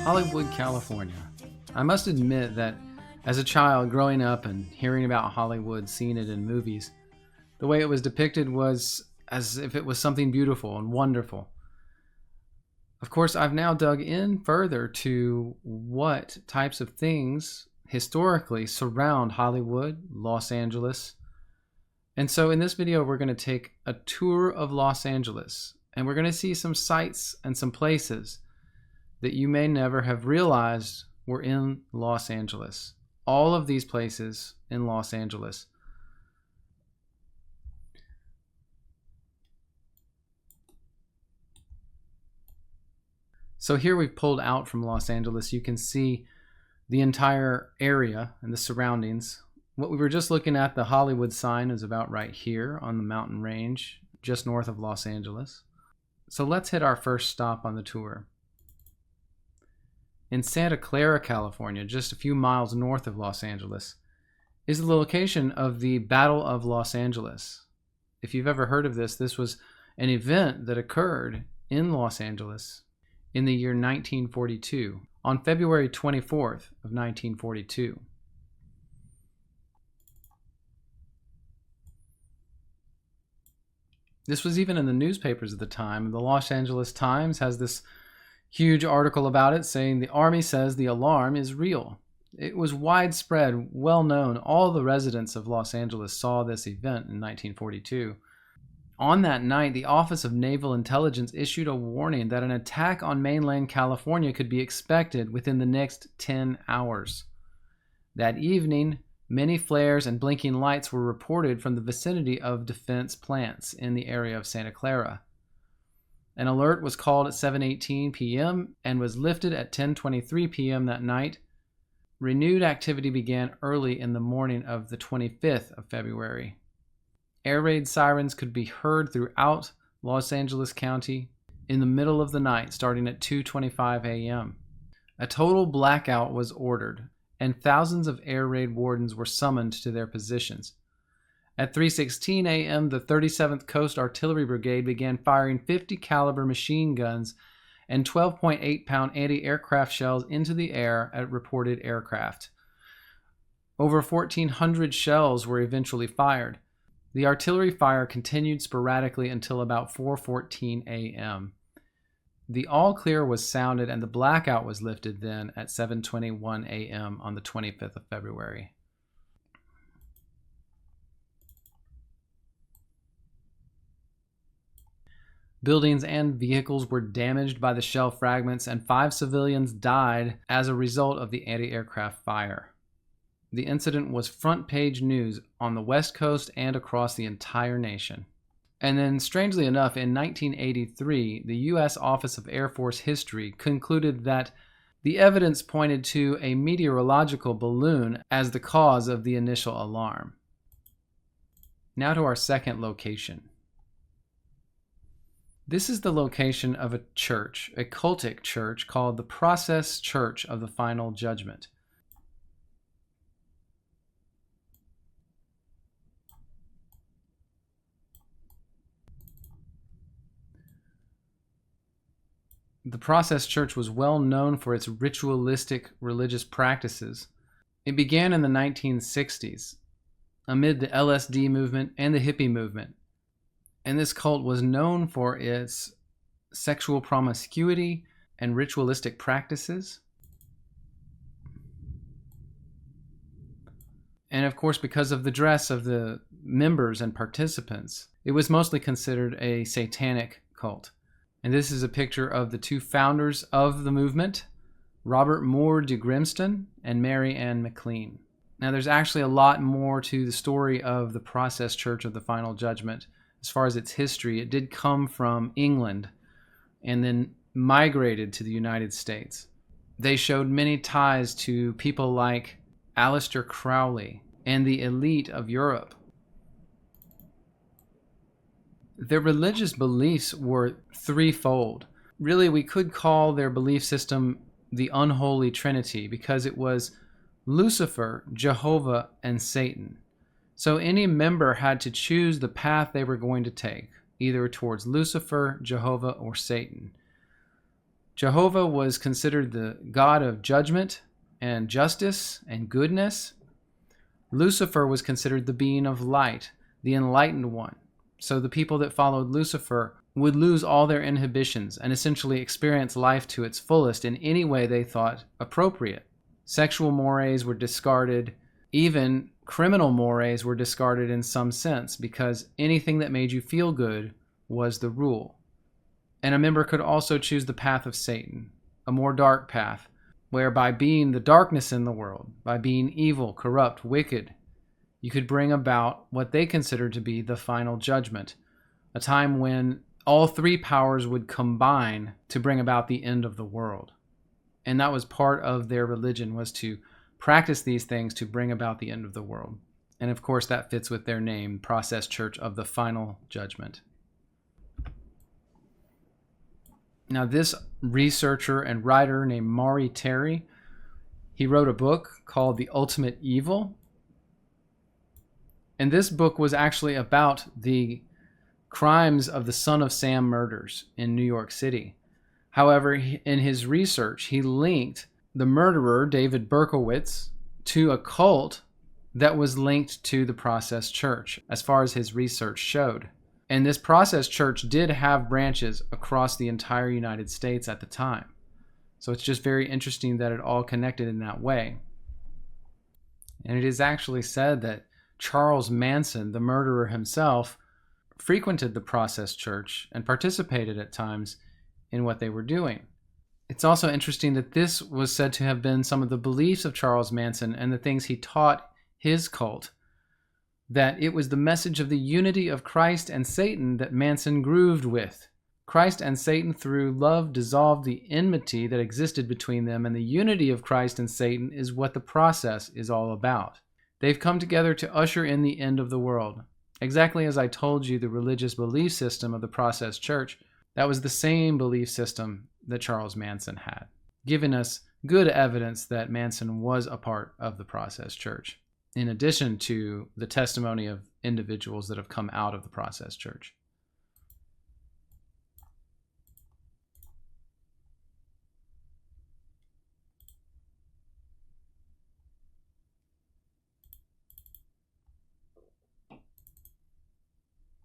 Hollywood, California. I must admit that as a child growing up and hearing about Hollywood, seeing it in movies, the way it was depicted was as if it was something beautiful and wonderful. Of course, I've now dug in further to what types of things historically surround Hollywood, Los Angeles. And so in this video, we're going to take a tour of Los Angeles, and we're going to see some sights and some places that you may never have realized were in Los Angeles. All of these places in Los Angeles. So here we've pulled out from Los Angeles. You can see the entire area and the surroundings. What we were just looking at, the Hollywood sign, is about right here on the mountain range, just north of Los Angeles. So let's hit our first stop on the tour. In Santa Clara, California, just a few miles north of Los Angeles, is the location of the Battle of Los Angeles. If you've ever heard of this, this was an event that occurred in Los Angeles in the year 1942, on February 24th of 1942. This was even in the newspapers at the time. The Los Angeles Times has this huge article about it saying the Army says the alarm is real. It was widespread, well known. All the residents of Los Angeles saw this event in 1942. On that night, the Office of Naval Intelligence issued a warning that an attack on mainland California could be expected within the next 10 hours. That evening, many flares and blinking lights were reported from the vicinity of defense plants in the area of Santa Clara. An alert was called at 7:18 p.m. and was lifted at 10:23 p.m. that night. Renewed activity began early in the morning of the 25th of February. Air raid sirens could be heard throughout Los Angeles County in the middle of the night, starting at 2:25 a.m. A total blackout was ordered, and thousands of air raid wardens were summoned to their positions. At 3:16 a.m., the 37th Coast Artillery Brigade began firing 50 caliber machine guns and 12.8-pound anti-aircraft shells into the air at reported aircraft. Over 1,400 shells were eventually fired. The artillery fire continued sporadically until about 4:14 a.m. The all clear was sounded and the blackout was lifted then at 7:21 a.m. on the 25th of February. Buildings and vehicles were damaged by the shell fragments, and 5 civilians died as a result of the anti-aircraft fire. The incident was front-page news on the West Coast and across the entire nation. And then, strangely enough, in 1983, the U.S. Office of Air Force History concluded that the evidence pointed to a meteorological balloon as the cause of the initial alarm. Now to our second location. This is the location of a church, a cultic church called the Process Church of the Final Judgment. The Process Church was well known for its ritualistic religious practices. It began in the 1960s, amid the LSD movement and the hippie movement. And this cult was known for its sexual promiscuity and ritualistic practices. And of course, because of the dress of the members and participants, it was mostly considered a satanic cult. And this is a picture of the two founders of the movement, Robert Moore de Grimston and Mary Ann McLean. Now, there's actually a lot more to the story of the Process Church of the Final Judgment. As far as its history, it did come from England and then migrated to the United States. They showed many ties to people like Aleister Crowley and the elite of Europe. Their religious beliefs were threefold. Really, we could call their belief system the unholy trinity because it was Lucifer, Jehovah, and Satan. So any member had to choose the path they were going to take, either towards Lucifer, Jehovah, or Satan. Jehovah was considered the god of judgment and justice and goodness. Lucifer was considered the being of light, the enlightened one. So the people that followed Lucifer would lose all their inhibitions and essentially experience life to its fullest in any way they thought appropriate. Sexual mores were discarded. Even criminal mores were discarded in some sense, because anything that made you feel good was the rule. And a member could also choose the path of Satan, a more dark path, where by being the darkness in the world, by being evil, corrupt, wicked, you could bring about what they considered to be the final judgment, a time when all three powers would combine to bring about the end of the world. And that was part of their religion, was to practice these things to bring about the end of the world. And of course, that fits with their name, Process Church of the Final Judgment. Now, this researcher and writer named Maury Terry, he wrote a book called The Ultimate Evil. And this book was actually about the crimes of the Son of Sam murders in New York City. However, in his research, he linked the murderer, David Berkowitz, to a cult that was linked to the Process Church, as far as his research showed. And this Process Church did have branches across the entire United States at the time. So it's just very interesting that it all connected in that way. And it is actually said that Charles Manson, the murderer himself, frequented the Process Church and participated at times in what they were doing. It's also interesting that this was said to have been some of the beliefs of Charles Manson and the things he taught his cult, that it was the message of the unity of Christ and Satan that Manson grooved with. Christ and Satan, through love, dissolved the enmity that existed between them, and the unity of Christ and Satan is what the process is all about. They've come together to usher in the end of the world. Exactly as I told you, the religious belief system of the Process Church, that was the same belief system that Charles Manson had, giving us good evidence that Manson was a part of the Process Church, in addition to the testimony of individuals that have come out of the Process Church.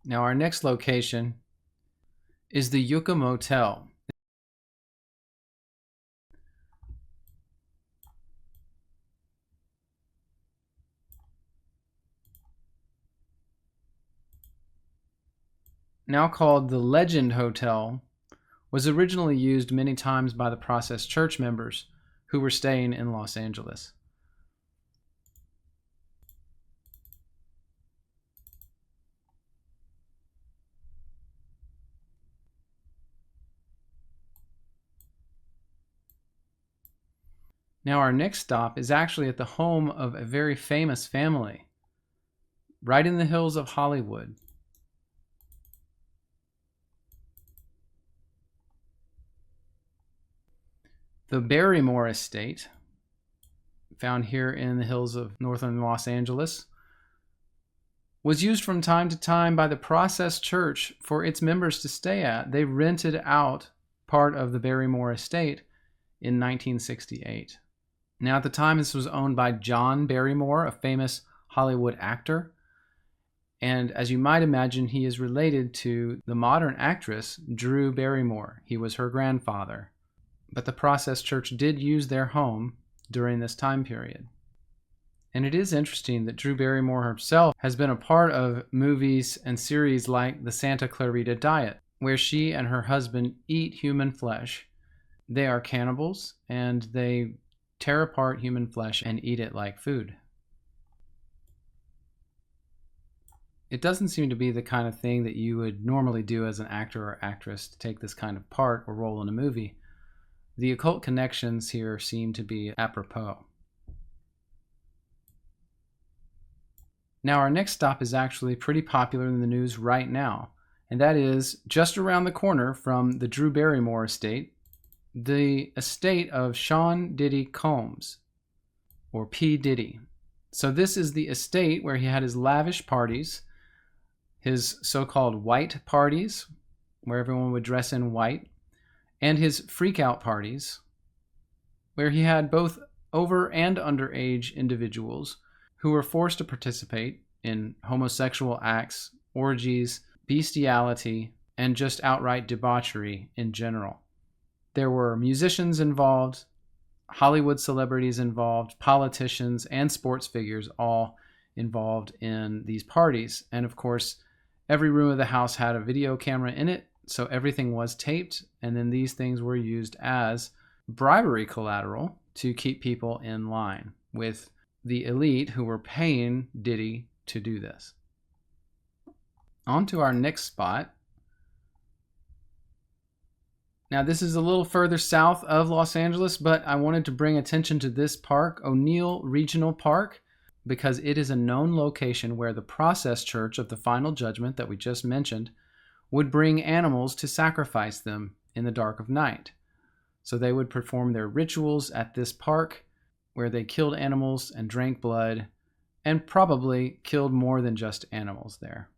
Now, our next location is the Yucca Motel. Now called the Legend Hotel, was originally used many times by the Process Church members who were staying in Los Angeles. Now our next stop is actually at the home of a very famous family, right in the hills of Hollywood. The Barrymore estate, found here in the hills of northern Los Angeles, was used from time to time by the Process Church for its members to stay at. They rented out part of the Barrymore estate in 1968. Now, at the time, this was owned by John Barrymore, a famous Hollywood actor. And as you might imagine, he is related to the modern actress Drew Barrymore. He was her grandfather. But the Process Church did use their home during this time period. And it is interesting that Drew Barrymore herself has been a part of movies and series like the Santa Clarita Diet, where she and her husband eat human flesh. They are cannibals, and they tear apart human flesh and eat it like food. It doesn't seem to be the kind of thing that you would normally do as an actor or actress, to take this kind of part or role in a movie. The occult connections here seem to be apropos. Now, our next stop is actually pretty popular in the news right now, and that is just around the corner from the Drew Barrymore estate, the estate of Sean Diddy Combs, or P. Diddy. So this is the estate where he had his lavish parties, his so-called white parties, where everyone would dress in white, and his freak-out parties, where he had both over and underage individuals who were forced to participate in homosexual acts, orgies, bestiality, and just outright debauchery in general. There were musicians involved, Hollywood celebrities involved, politicians, and sports figures all involved in these parties. And of course, every room of the house had a video camera in it, so everything was taped, and then these things were used as bribery collateral to keep people in line with the elite who were paying Diddy to do this. On to our next spot. Now, this is a little further south of Los Angeles, but I wanted to bring attention to this park, O'Neill Regional Park, because it is a known location where the Process Church of the Final Judgment that we just mentioned would bring animals to sacrifice them in the dark of night. So they would perform their rituals at this park where they killed animals and drank blood, and probably killed more than just animals there.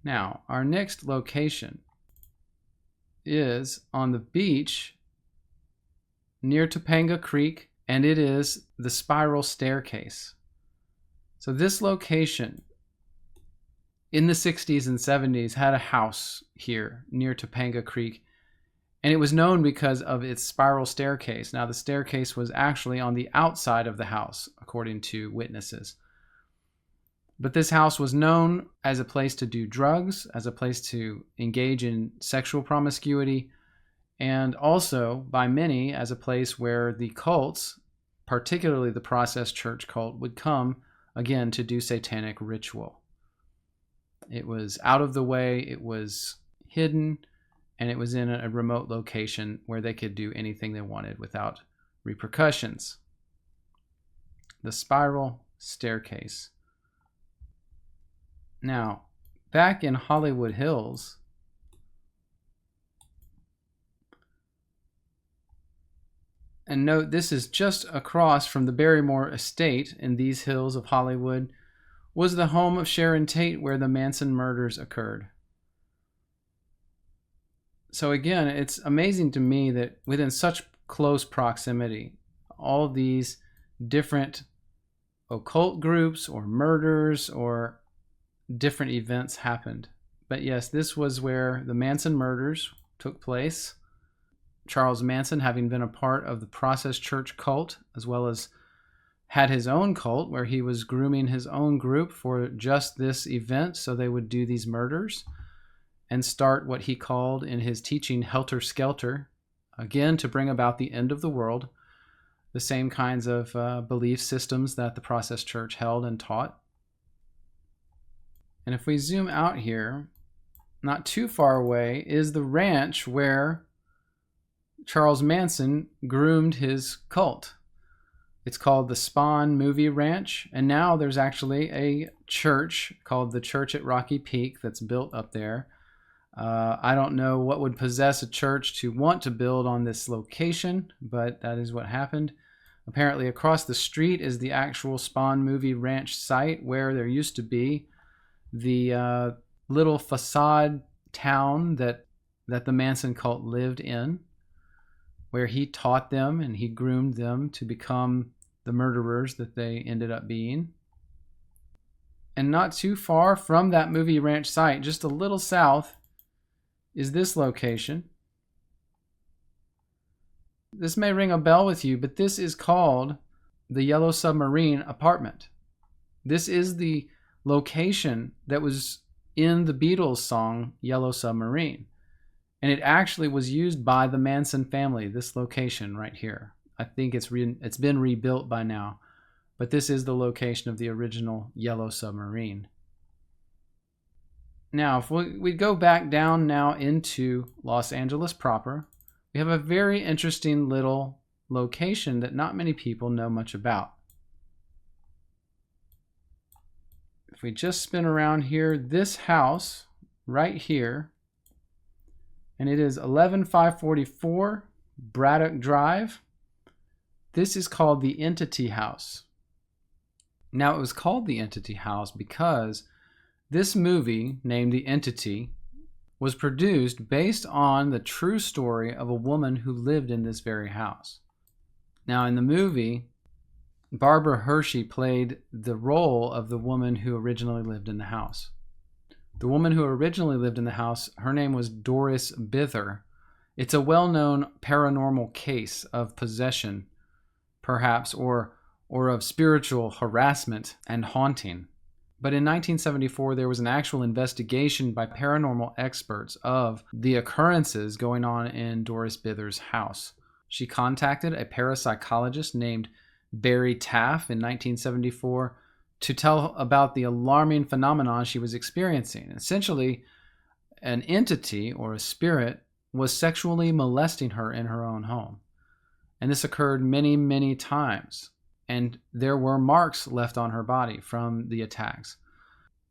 Now, our next location is on the beach near Topanga Creek, and it is the Spiral Staircase. So this location in the 60s and 70s had a house here near Topanga Creek, and it was known because of its spiral staircase. Now, the staircase was actually on the outside of the house, according to witnesses. But this house was known as a place to do drugs, as a place to engage in sexual promiscuity, and also by many as a place where the cults, particularly the Process Church cult, would come again to do satanic ritual. It was out of the way, it was hidden, and it was in a remote location where they could do anything they wanted without repercussions. The Spiral Staircase. Now, back in Hollywood Hills, and note this is just across from the Barrymore estate in these hills of Hollywood, was the home of Sharon Tate where the Manson murders occurred. So again, it's amazing to me that within such close proximity, all these different occult groups or murders or different events happened. But yes, this was where the Manson murders took place. Charles Manson, having been a part of the Process Church cult, as well as had his own cult where he was grooming his own group for just this event, so they would do these murders and start what he called in his teaching Helter Skelter, again to bring about the end of the world, the same kinds of belief systems that the Process Church held and taught. And if we zoom out here, not too far away is the ranch where Charles Manson groomed his cult. It's called the Spawn Movie Ranch, and now there's actually a church called the Church at Rocky Peak that's built up there. I don't know what would possess a church to want to build on this location, but that is what happened. Apparently across the street is the actual Spawn Movie Ranch site where there used to be the little facade town that the Manson cult lived in, where he taught them and he groomed them to become the murderers that they ended up being. And not too far from that movie ranch site, just a little south, is this location. This may ring a bell with you, but this is called the Yellow Submarine Apartment. This is the location that was in the Beatles song Yellow Submarine. And it actually was used by the Manson family, this location right here. I think it's been rebuilt by now, but this is the location of the original Yellow Submarine. Now, if we go back down now into Los Angeles proper, we have a very interesting little location that not many people know much about. If we just spin around here, this house right here, and it is 11544 Braddock Drive. This is called the Entity House. Now, it was called the Entity House because This movie, named The Entity, was produced based on the true story of a woman who lived in this very house. Now, in the movie, Barbara Hershey played the role of the woman who originally lived in the house. The woman who originally lived in the house, her name was Doris Bither. It's a well-known paranormal case of possession, perhaps, or of spiritual harassment and haunting. But in 1974, there was an actual investigation by paranormal experts of the occurrences going on in Doris Bither's house. She contacted a parapsychologist named Barry Taff in 1974 to tell about the alarming phenomenon she was experiencing. Essentially, an entity or a spirit was sexually molesting her in her own home. And this occurred many, many times. And there were marks left on her body from the attacks.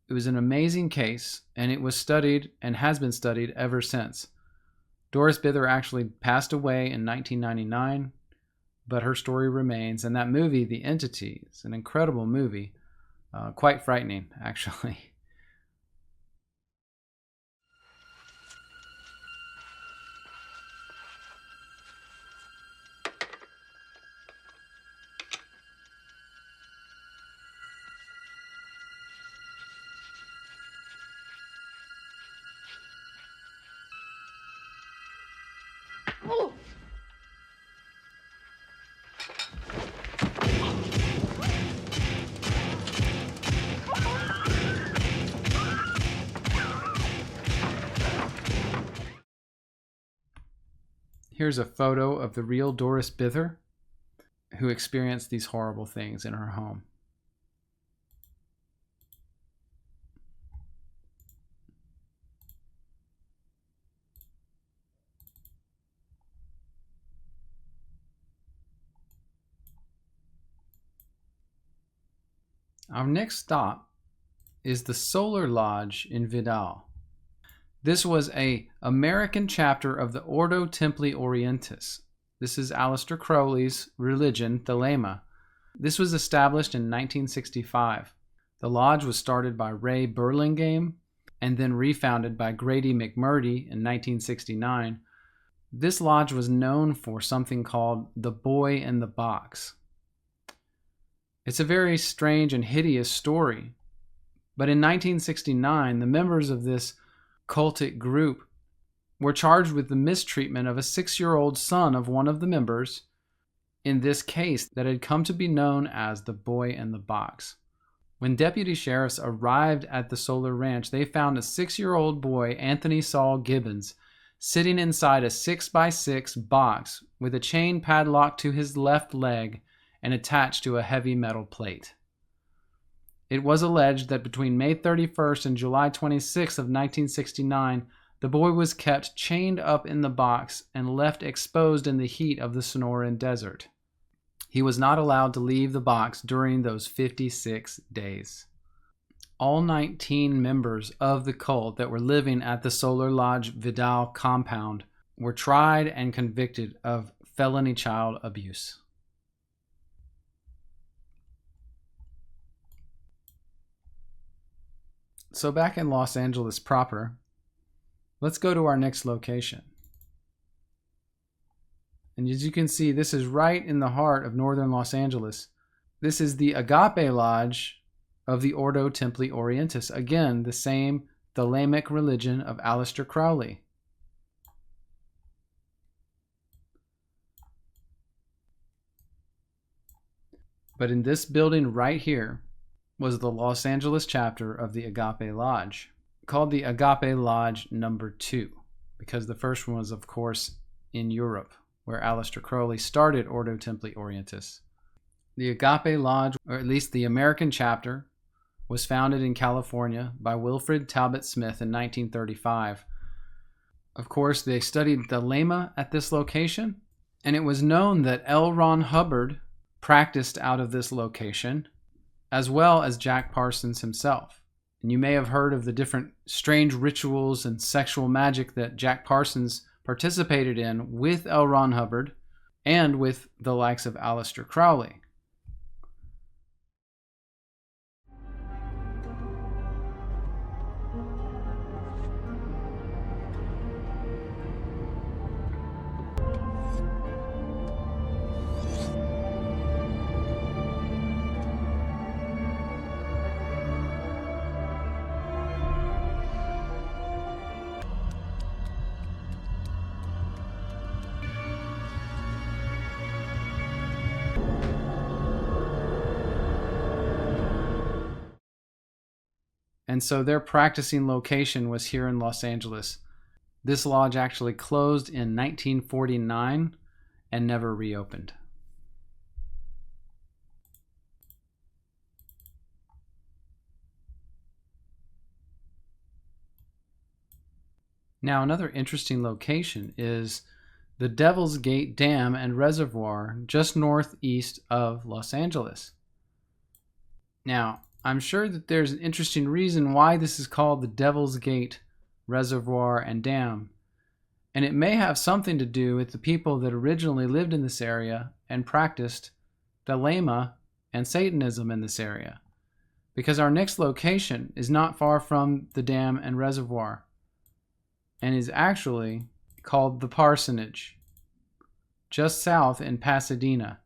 It was an amazing case, and it was studied and has been studied ever since. Doris Bither actually passed away in 1999, but her story remains. And that movie, The Entity, is an incredible movie, quite frightening, actually. Here's a photo of the real Doris Bither, who experienced these horrible things in her home. Our next stop is the Solar Lodge in Vidal. This was an American chapter of the Ordo Templi Orientis. This is Aleister Crowley's religion, Thelema. This was established in 1965. The lodge was started by Ray Burlingame and then refounded by Grady McMurtry in 1969. This lodge was known for something called the Boy in the Box. It's a very strange and hideous story. But in 1969, the members of this cultic group were charged with the mistreatment of a 6-year-old son of one of the members in this case that had come to be known as the Boy in the Box. When deputy sheriffs arrived at the Solar Ranch, they found a 6-year-old boy, Anthony Saul Gibbons, sitting inside a 6x6 box with a chain padlocked to his left leg and attached to a heavy metal plate. It was alleged that between May 31st and July 26th of 1969, the boy was kept chained up in the box and left exposed in the heat of the Sonoran Desert. He was not allowed to leave the box during those 56 days. All 19 members of the cult that were living at the Solar Lodge Vidal compound were tried and convicted of felony child abuse. So back in Los Angeles proper, let's go to our next location. And as you can see, this is right in the heart of northern Los Angeles. This is the Agape Lodge of the Ordo Templi Orientis. Again, the same Thelemic religion of Aleister Crowley. But in this building right here was the Los Angeles chapter of the Agape Lodge, called the Agape Lodge number 2, because the first one was, of course, in Europe, where Aleister Crowley started Ordo Templi Orientis. The Agape Lodge, or at least the American chapter, was founded in California by Wilfred Talbot Smith in 1935. Of course, they studied Thelema at this location, and it was known that L. Ron Hubbard practiced out of this location, as well as Jack Parsons himself. And you may have heard of the different strange rituals and sexual magic that Jack Parsons participated in with L. Ron Hubbard and with the likes of Aleister Crowley. And so their practicing location was here in Los Angeles. This lodge actually closed in 1949 and never reopened. Now, another interesting location is the Devil's Gate Dam and Reservoir just northeast of Los Angeles. Now, I'm sure that there's an interesting reason why this is called the Devil's Gate Reservoir and Dam, and it may have something to do with the people that originally lived in this area and practiced Thelema and Satanism in this area, because our next location is not far from the dam and reservoir and is actually called the Parsonage, just south in Pasadena.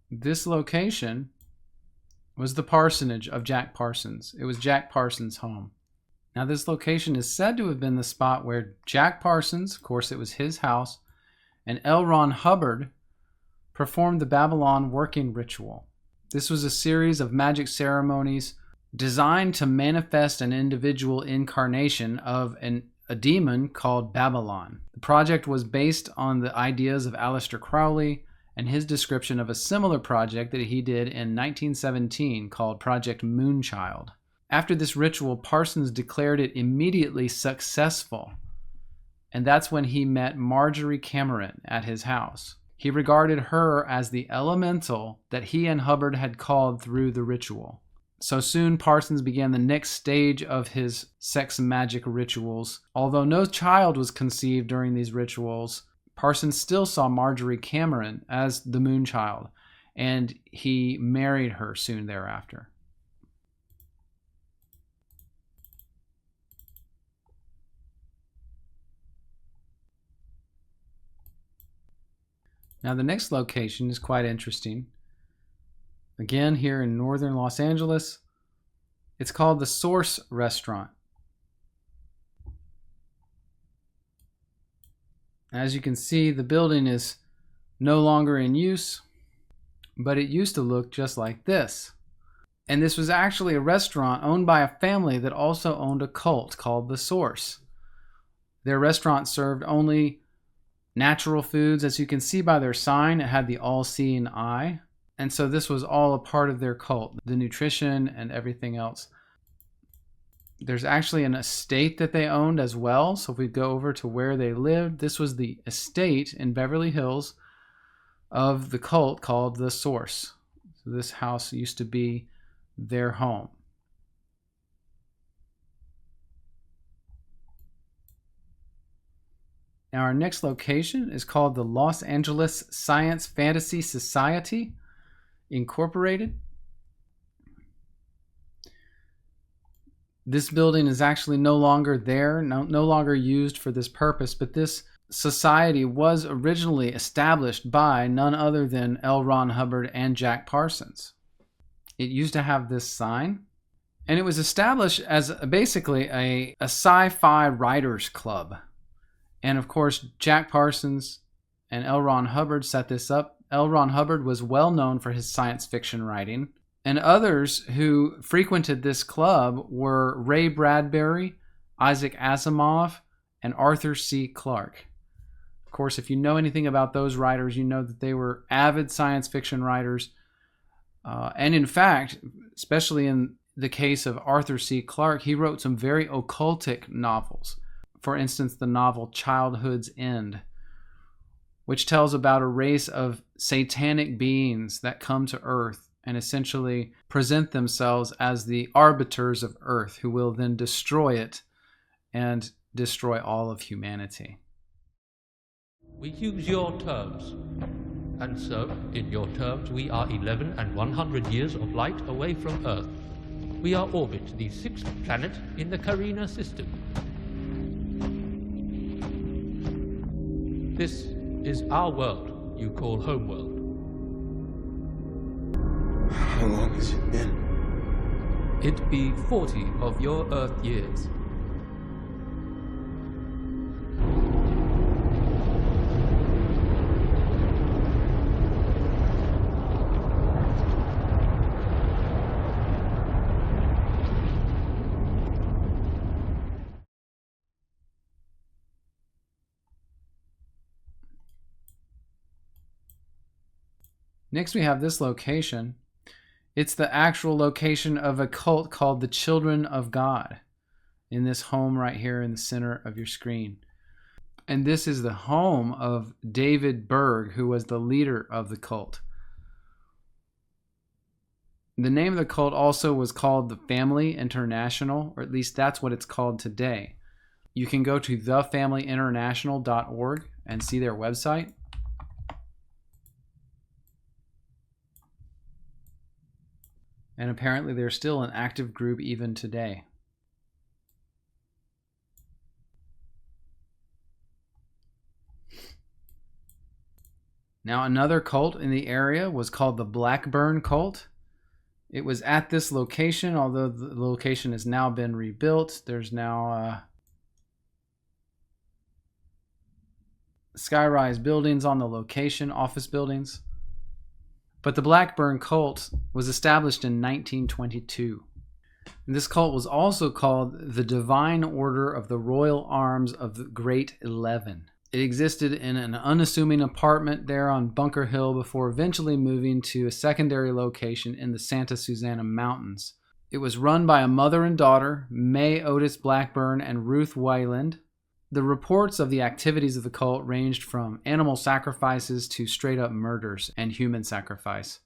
This location was the parsonage of Jack Parsons. It was Jack Parsons' home. Now, this location is said to have been the spot where Jack Parsons, of course it was his house, and L. Ron Hubbard performed the Babylon working ritual. This was a series of magic ceremonies designed to manifest an individual incarnation of a demon called Babylon. The project was based on the ideas of Aleister Crowley and his description of a similar project that he did in 1917 called Project Moonchild. After this ritual, Parsons declared it immediately successful, and that's when he met Marjorie Cameron at his house. He regarded her as the elemental that he and Hubbard had called through the ritual. So soon Parsons began the next stage of his sex magic rituals. Although no child was conceived during these rituals, Parsons still saw Marjorie Cameron as the Moonchild, and he married her soon thereafter. Now, the next location is quite interesting. Again, here in northern Los Angeles, it's called the Source Restaurant. As you can see, the building is no longer in use, but it used to look just like this. And this was actually a restaurant owned by a family that also owned a cult called the Source. Their restaurant served only natural foods. As you can see by their sign, it had the all-seeing eye. And so this was all a part of their cult, the nutrition and everything else. There's actually an estate that they owned as well. So if we go over to where they lived, this was the estate in Beverly Hills of the cult called the Source. So this house used to be their home. Now, our next location is called the Los Angeles Science Fantasy Society Incorporated. This building is actually no longer there, no longer used for this purpose, but this society was originally established by none other than L. Ron Hubbard and Jack Parsons. It used to have this sign, and it was established as basically a sci-fi writers club. And of course, Jack Parsons and L. Ron Hubbard set this up. L. Ron Hubbard was well known for his science fiction writing. And others who frequented this club were Ray Bradbury, Isaac Asimov, and Arthur C. Clarke. Of course, if you know anything about those writers, you know that they were avid science fiction writers. And in fact, especially in the case of Arthur C. Clarke, he wrote some very occultic novels. For instance, the novel Childhood's End, which tells about a race of satanic beings that come to Earth and essentially present themselves as the arbiters of Earth, who will then destroy it and destroy all of humanity. We use your terms. And so, in your terms, we are 11 and 100 years of light away from Earth. We are orbit the 6th planet in the Carina system. This is our world you call homeworld. How long has it been? It be 40 of your Earth years. Next, we have this location. It's the actual location of a cult called the Children of God, in this home right here in the center of your screen. And this is the home of David Berg, who was the leader of the cult. The name of the cult also was called the Family International, or at least that's what it's called today. You can go to thefamilyinternational.org and see their website. And apparently they're still an active group even today. Now, another cult in the area was called the Blackburn Cult. It was at this location, although the location has now been rebuilt. There's now skyrise buildings on the location, office buildings. But the Blackburn Cult was established in 1922. And this cult was also called the Divine Order of the Royal Arms of the Great 11. It existed in an unassuming apartment there on Bunker Hill before eventually moving to a secondary location in the Santa Susana Mountains. It was run by a mother and daughter, May Otis Blackburn and Ruth Wayland. The reports of the activities of the cult ranged from animal sacrifices to straight-up murders and human sacrifice.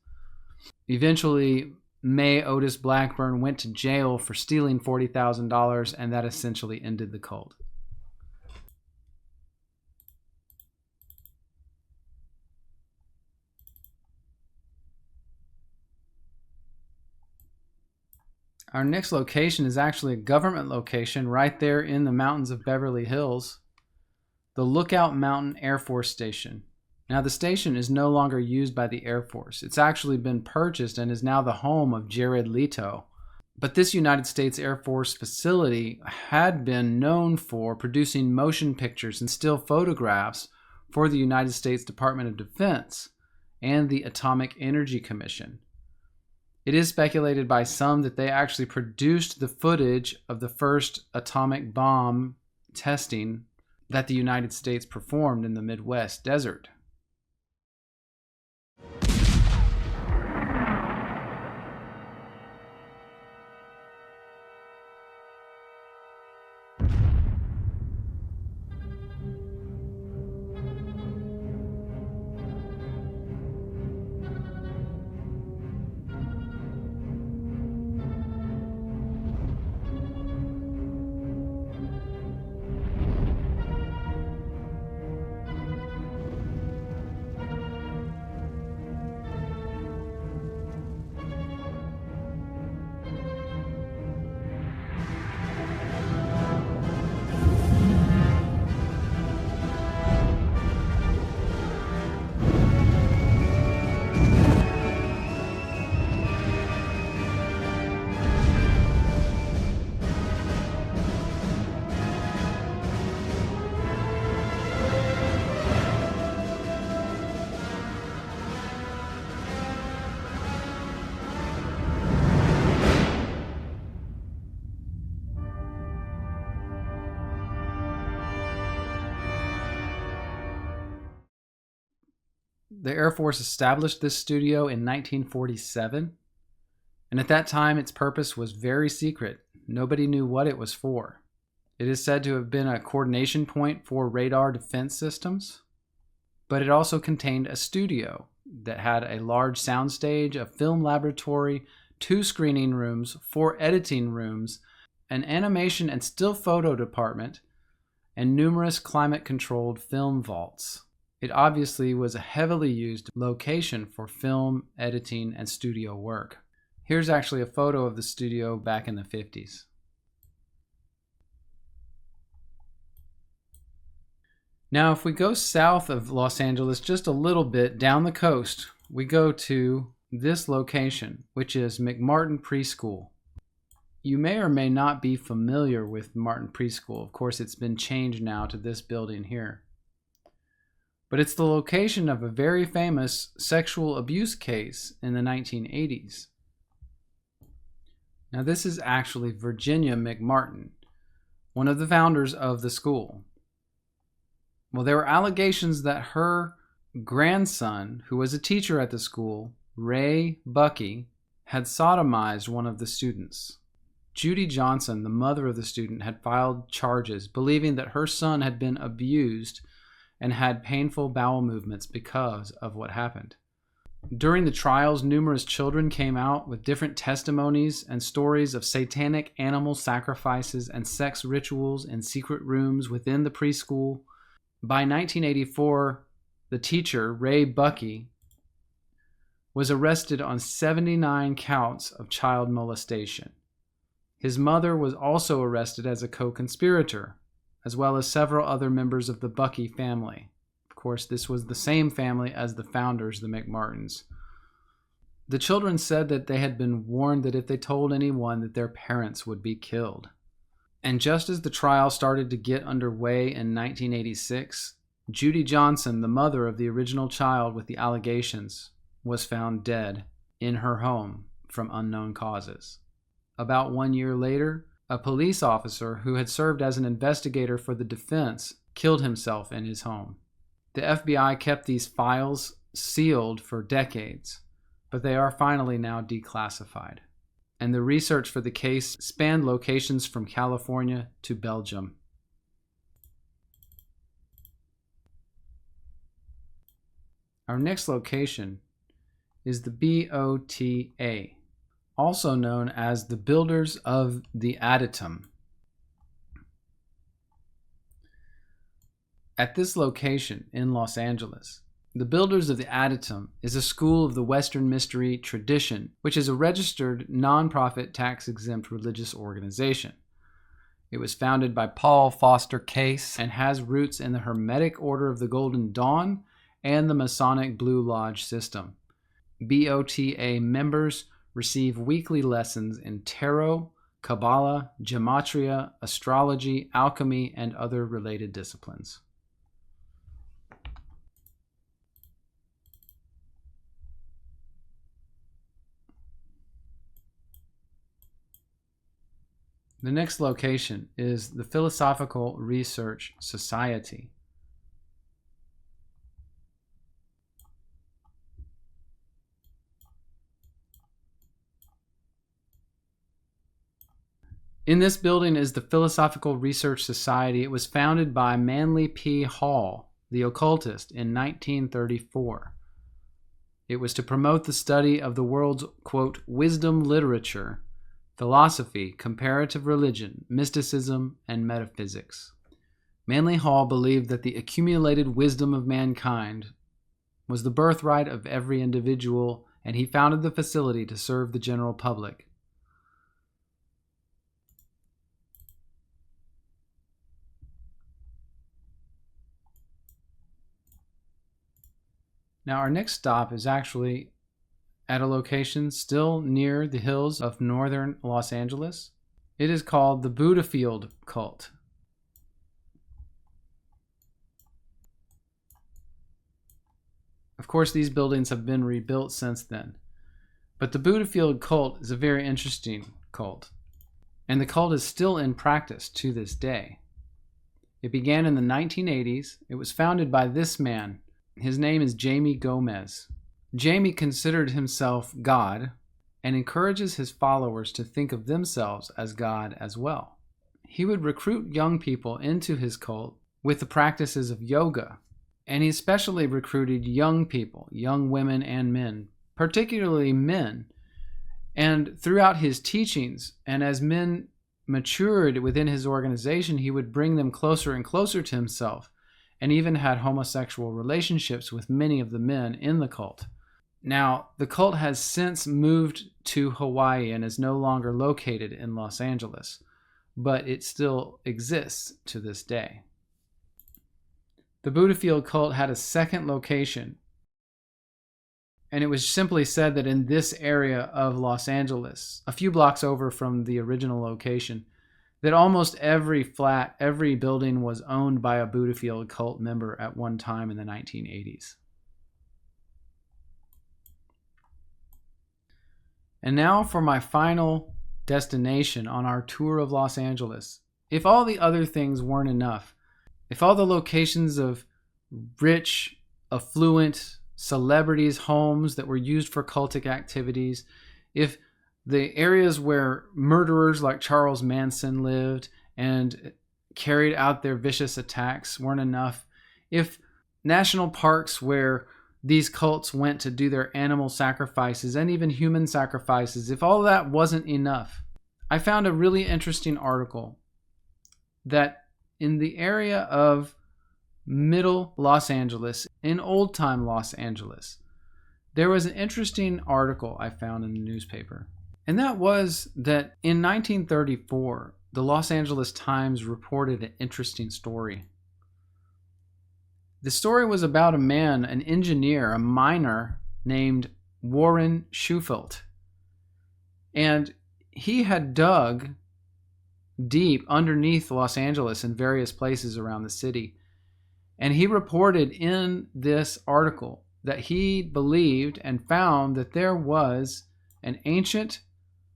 Eventually, May Otis Blackburn went to jail for stealing $40,000, and that essentially ended the cult. Our next location is actually a government location right there in the mountains of Beverly Hills, the Lookout Mountain Air Force Station. Now, the station is no longer used by the Air Force. It's actually been purchased and is now the home of Jared Leto. But this United States Air Force facility had been known for producing motion pictures and still photographs for the United States Department of Defense and the Atomic Energy Commission. It is speculated by some that they actually produced the footage of the first atomic bomb testing that the United States performed in the Midwest desert. The Air Force established this studio in 1947, and at that time its purpose was very secret. Nobody knew what it was for. It is said to have been a coordination point for radar defense systems, but it also contained a studio that had a large soundstage, a film laboratory, 2 screening rooms, 4 editing rooms, an animation and still photo department, and numerous climate-controlled film vaults. It obviously was a heavily used location for film, editing, and studio work. Here's actually a photo of the studio back in the 50s. Now, if we go south of Los Angeles just a little bit down the coast, we go to this location, which is McMartin Preschool. You may or may not be familiar with McMartin Preschool. Of course, it's been changed now to this building here. But it's the location of a very famous sexual abuse case in the 1980s. Now, this is actually Virginia McMartin, one of the founders of the school. Well, there were allegations that her grandson, who was a teacher at the school, Ray Bucky, had sodomized one of the students. Judy Johnson, the mother of the student, had filed charges, believing that her son had been abused and had painful bowel movements because of what happened. During the trials, numerous children came out with different testimonies and stories of satanic animal sacrifices and sex rituals in secret rooms within the preschool. By 1984, the teacher, Ray Bucky, was arrested on 79 counts of child molestation. His mother was also arrested as a co-conspirator, as well as several other members of the Bucky family. Of course, this was the same family as the founders, the McMartins. The children said that they had been warned that if they told anyone that their parents would be killed. And just as the trial started to get underway in 1986, Judy Johnson, the mother of the original child with the allegations, was found dead in her home from unknown causes. About 1 year later, a police officer who had served as an investigator for the defense killed himself in his home. The FBI kept these files sealed for decades, but they are finally now declassified. And the research for the case spanned locations from California to Belgium. Our next location is the BOTA, also known as the Builders of the Adytum. At this location in Los Angeles, the Builders of the Adytum is a school of the Western Mystery tradition, which is a registered, non-profit, tax-exempt religious organization. It was founded by Paul Foster Case and has roots in the Hermetic Order of the Golden Dawn and the Masonic Blue Lodge system. BOTA members receive weekly lessons in tarot, Kabbalah, gematria, astrology, alchemy, and other related disciplines. The next location is the Philosophical Research Society. In this building is the Philosophical Research Society. It was founded by Manly P. Hall, the occultist, in 1934. It was to promote the study of the world's, quote, wisdom literature, philosophy, comparative religion, mysticism, and metaphysics. Manly Hall believed that the accumulated wisdom of mankind was the birthright of every individual, and he founded the facility to serve the general public. Now, our next stop is actually at a location still near the hills of northern Los Angeles. It is called the Buddhafield cult. Of course, these buildings have been rebuilt since then. But the Buddhafield cult is a very interesting cult. And the cult is still in practice to this day. It began in the 1980s. It was founded by this man. His name is Jamie Gomez. Jamie considered himself God and encourages his followers to think of themselves as God as well. He would recruit young people into his cult with the practices of yoga, and he especially recruited young people, young women and men, particularly men. And throughout his teachings, and as men matured within his organization, he would bring them closer and closer to himself, and even had homosexual relationships with many of the men in the cult. Now, the cult has since moved to Hawaii and is no longer located in Los Angeles, but it still exists to this day. The Buddhafield cult had a second location, and it was simply said that in this area of Los Angeles, a few blocks over from the original location, that almost every flat, every building was owned by a Buddhafield cult member at one time in the 1980s. And now for my final destination on our tour of Los Angeles. If all the other things weren't enough, if all the locations of rich, affluent celebrities' homes that were used for cultic activities, if the areas where murderers like Charles Manson lived and carried out their vicious attacks weren't enough, if national parks where these cults went to do their animal sacrifices and even human sacrifices, if all that wasn't enough, I found a really interesting article that in the area of middle Los Angeles, in old time Los Angeles, there was an interesting article I found in the newspaper. And that was that in 1934, the Los Angeles Times reported an interesting story. The story was about a man, an engineer, a miner named Warren Shufelt. And he had dug deep underneath Los Angeles in various places around the city. And he reported in this article that he believed and found that there was an ancient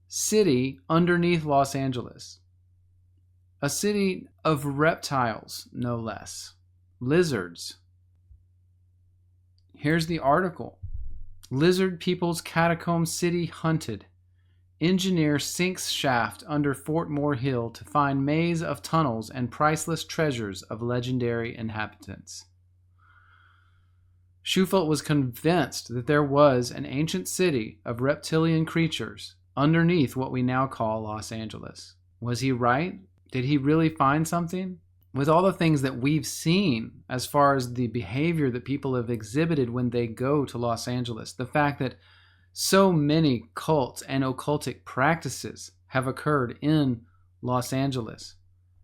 city underneath Los Angeles. A city of reptiles, no less. Lizards. Here's the article. Lizard People's Catacomb City hunted. Engineer sinks shaft under Fort Moore Hill to find maze of tunnels and priceless treasures of legendary inhabitants. Shufelt was convinced that there was an ancient city of reptilian creatures underneath what we now call Los Angeles. Was he right? Did he really find something? With all the things that we've seen as far as the behavior that people have exhibited when they go to Los Angeles, the fact that so many cults and occultic practices have occurred in Los Angeles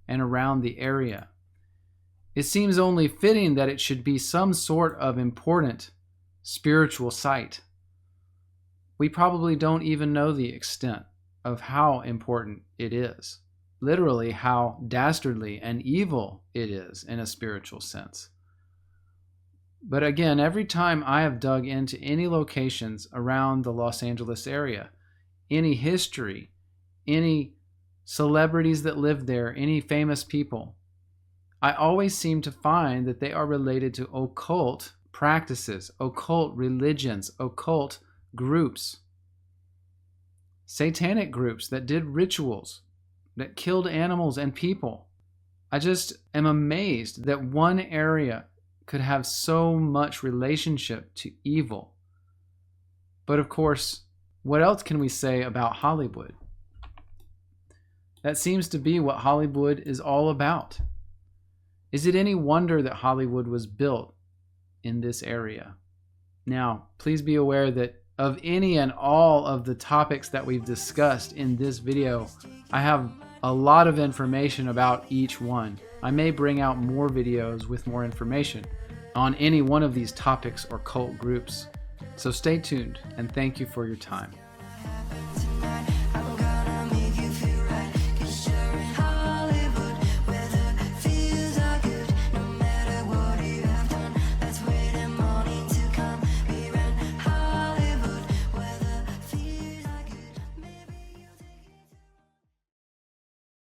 and around the area, it seems only fitting that it should be some sort of important spiritual site. We probably don't even know the extent of how important it is. Literally, how dastardly and evil it is in a spiritual sense. But again, every time I have dug into any locations around the Los Angeles area, any history, any celebrities that live there, any famous people, I always seem to find that they are related to occult practices, occult religions, occult groups, satanic groups that did rituals, that killed animals and people. I just am amazed that one area could have so much relationship to evil. But of course, what else can we say about Hollywood? That seems to be what Hollywood is all about. Is it any wonder that Hollywood was built in this area? Now, please be aware that of any and all of the topics that we've discussed in this video, I have a lot of information about each one. I may bring out more videos with more information on any one of these topics or cult groups. So stay tuned, and thank you for your time.